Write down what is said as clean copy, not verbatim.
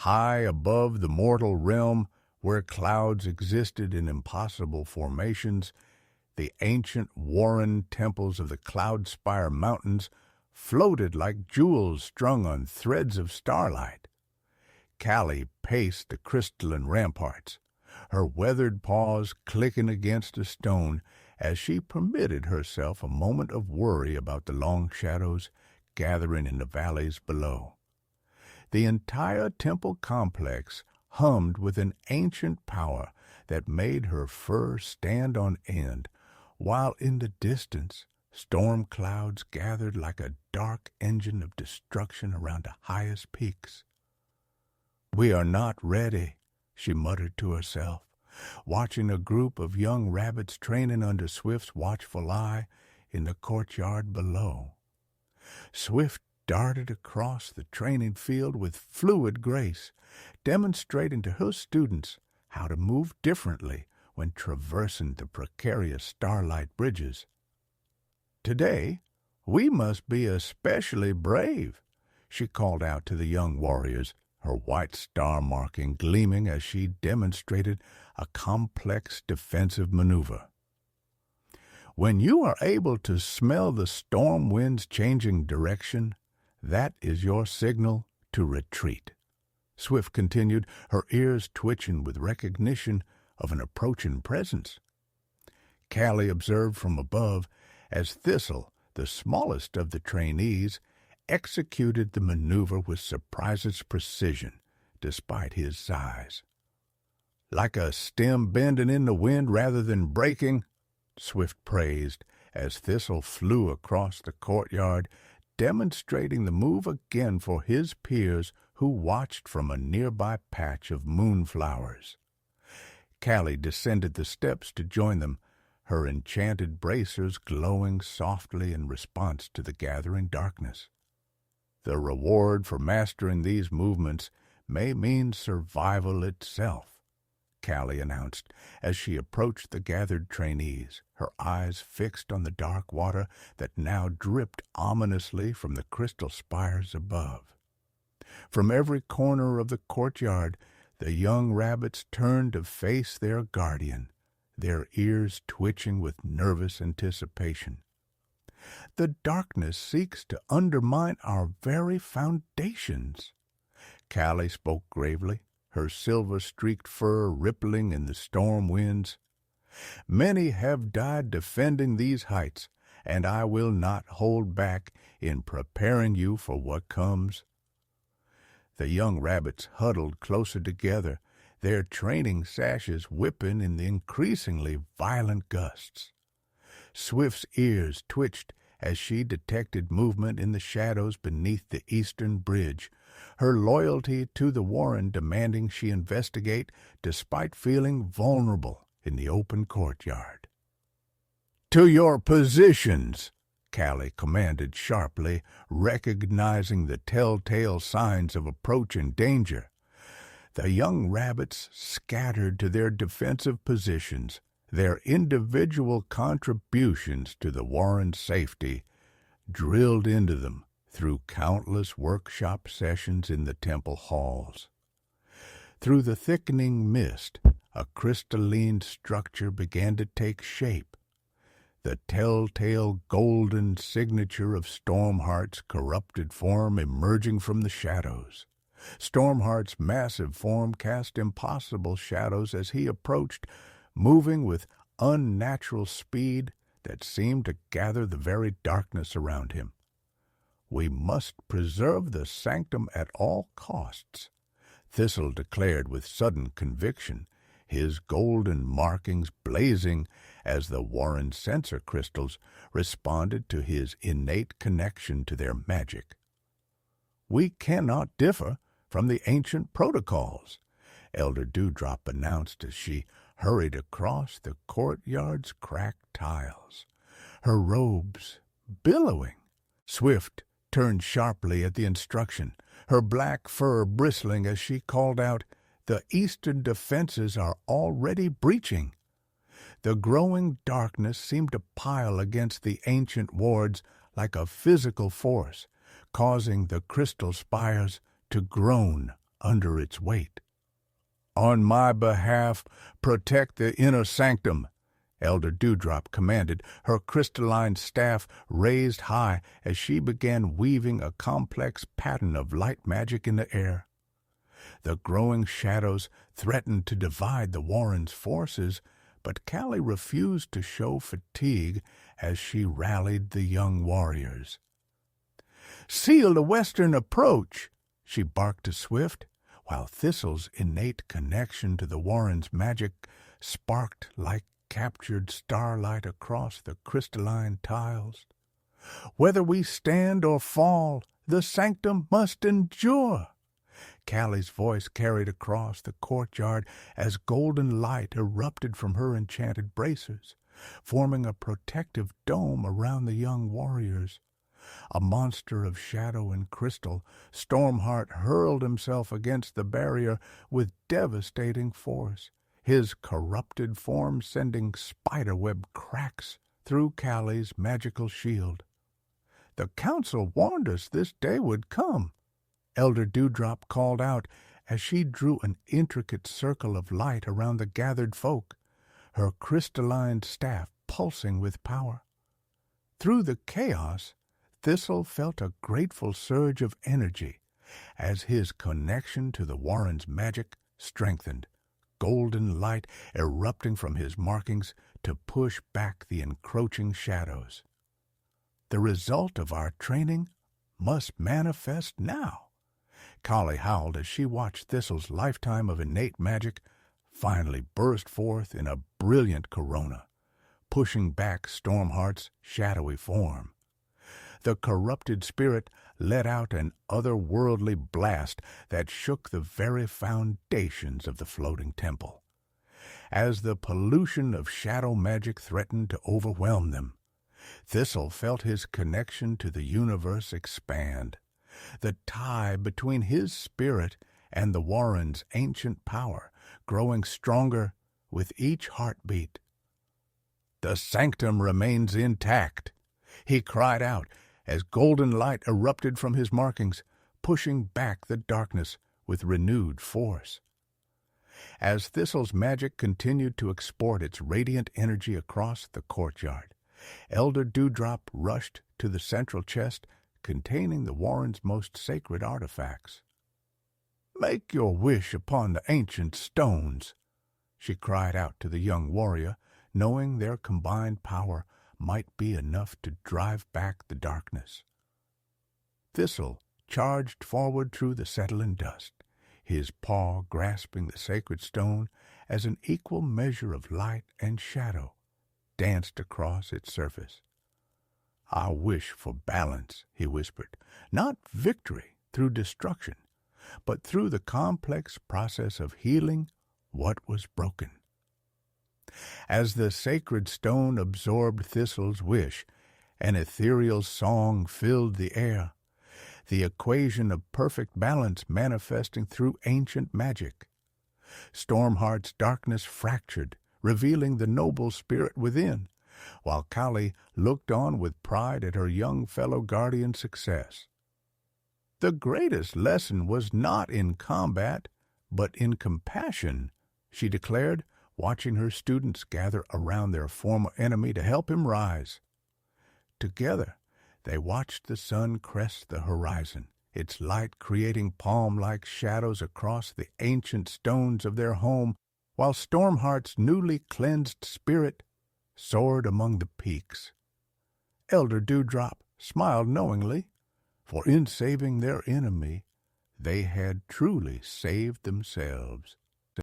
high above the mortal realm where clouds existed in impossible formations, the ancient Warren temples of the Cloudspire Mountains floated like jewels strung on threads of starlight. Cali paced the crystalline ramparts, her weathered paws clicking against a stone as she permitted herself a moment of worry about the long shadows gathering in the valleys below. The entire temple complex hummed with an ancient power that made her fur stand on end, while in the distance storm clouds gathered like a dark engine of destruction around the highest peaks. "We are not ready," she muttered to herself, watching a group of young rabbits training under Swift's watchful eye in the courtyard below. Swift darted across the training field with fluid grace, demonstrating to her students how to move differently when traversing the precarious starlight bridges. "Today, we must be especially brave," she called out to the young warriors, her white star marking gleaming as she demonstrated a complex defensive maneuver. "When you are able to smell the storm wind's changing direction, that is your signal to retreat," Swift continued, her ears twitching with recognition of an approaching presence. Cali observed from above as Thistle, the smallest of the trainees, executed the maneuver with surprising precision, despite his size. "Like a stem bending in the wind rather than breaking," Swift praised, as Thistle flew across the courtyard, demonstrating the move again for his peers who watched from a nearby patch of moonflowers. Cali descended the steps to join them, her enchanted bracers glowing softly in response to the gathering darkness. "The reward for mastering these movements may mean survival itself," Cali announced as she approached the gathered trainees, her eyes fixed on the dark water that now dripped ominously from the crystal spires above. From every corner of the courtyard, the young rabbits turned to face their guardian, their ears twitching with nervous anticipation. "The darkness seeks to undermine our very foundations," Cali spoke gravely, her silver-streaked fur rippling in the storm winds. "Many have died defending these heights, and I will not hold back in preparing you for what comes." The young rabbits huddled closer together, their training sashes whipping in the increasingly violent gusts. Swift's ears twitched as she detected movement in the shadows beneath the eastern bridge, her loyalty to the Warren demanding she investigate despite feeling vulnerable in the open courtyard. "To your positions!" Cali commanded sharply, recognizing the telltale signs of approaching danger. The young rabbits scattered to their defensive positions, their individual contributions to the Warren's safety drilled into them through countless workshop sessions in the temple halls. Through the thickening mist, a crystalline structure began to take shape, the telltale golden signature of Stormheart's corrupted form emerging from the shadows. Stormheart's massive form cast impossible shadows as he approached, moving with unnatural speed that seemed to gather the very darkness around him. "We must preserve the sanctum at all costs," Thistle declared with sudden conviction, his golden markings blazing as the Warren sensor crystals responded to his innate connection to their magic. "We cannot differ from the ancient protocols," Elder Dewdrop announced as she hurried across the courtyard's cracked tiles, her robes billowing. Swift turned sharply at the instruction, her black fur bristling as she called out, "The eastern defenses are already breaching." The growing darkness seemed to pile against the ancient wards like a physical force, causing the crystal spires to groan under its weight. "On my behalf, protect the inner sanctum," Elder Dewdrop commanded, her crystalline staff raised high as she began weaving a complex pattern of light magic in the air. The growing shadows threatened to divide the Warrens' forces, but Cali refused to show fatigue as she rallied the young warriors. "Seal the western approach," she barked to Swift, while Thistle's innate connection to the Warrens' magic sparked like captured starlight across the crystalline tiles. "Whether we stand or fall, the sanctum must endure." Cali's voice carried across the courtyard as golden light erupted from her enchanted bracers, forming a protective dome around the young warriors. A monster of shadow and crystal, Stormheart hurled himself against the barrier with devastating force, his corrupted form sending spiderweb cracks through Cali's magical shield. "The council warned us this day would come," Elder Dewdrop called out as she drew an intricate circle of light around the gathered folk, her crystalline staff pulsing with power. Through the chaos, Thistle felt a grateful surge of energy as his connection to the Warrens' magic strengthened, golden light erupting from his markings to push back the encroaching shadows. "The result of our training must manifest now," Cali howled as she watched Thistle's lifetime of innate magic finally burst forth in a brilliant corona, pushing back Stormheart's shadowy form. The corrupted spirit let out an otherworldly blast that shook the very foundations of the floating temple. As the pollution of shadow magic threatened to overwhelm them, Thistle felt his connection to the universe expand, the tie between his spirit and the Warrens' ancient power growing stronger with each heartbeat. "The sanctum remains intact," he cried out as golden light erupted from his markings, pushing back the darkness with renewed force. As Thistle's magic continued to export its radiant energy across the courtyard, Elder Dewdrop rushed to the central chest containing the Warrens' most sacred artifacts. "Make your wish upon the ancient stones," she cried out to the young warrior, knowing their combined power might be enough to drive back the darkness. Thistle charged forward through the settling dust, his paw grasping the sacred stone as an equal measure of light and shadow danced across its surface. "I wish for balance," he whispered, "not victory through destruction, but through the complex process of healing what was broken." As the sacred stone absorbed Thistle's wish, an ethereal song filled the air, the equation of perfect balance manifesting through ancient magic. Stormheart's darkness fractured, revealing the noble spirit within, while Cali looked on with pride at her young fellow guardian's success. "The greatest lesson was not in combat, but in compassion," she declared, watching her students gather around their former enemy to help him rise. Together, they watched the sun crest the horizon, its light creating palm-like shadows across the ancient stones of their home, while Stormheart's newly cleansed spirit soared among the peaks. Elder Dewdrop smiled knowingly, for in saving their enemy, they had truly saved themselves.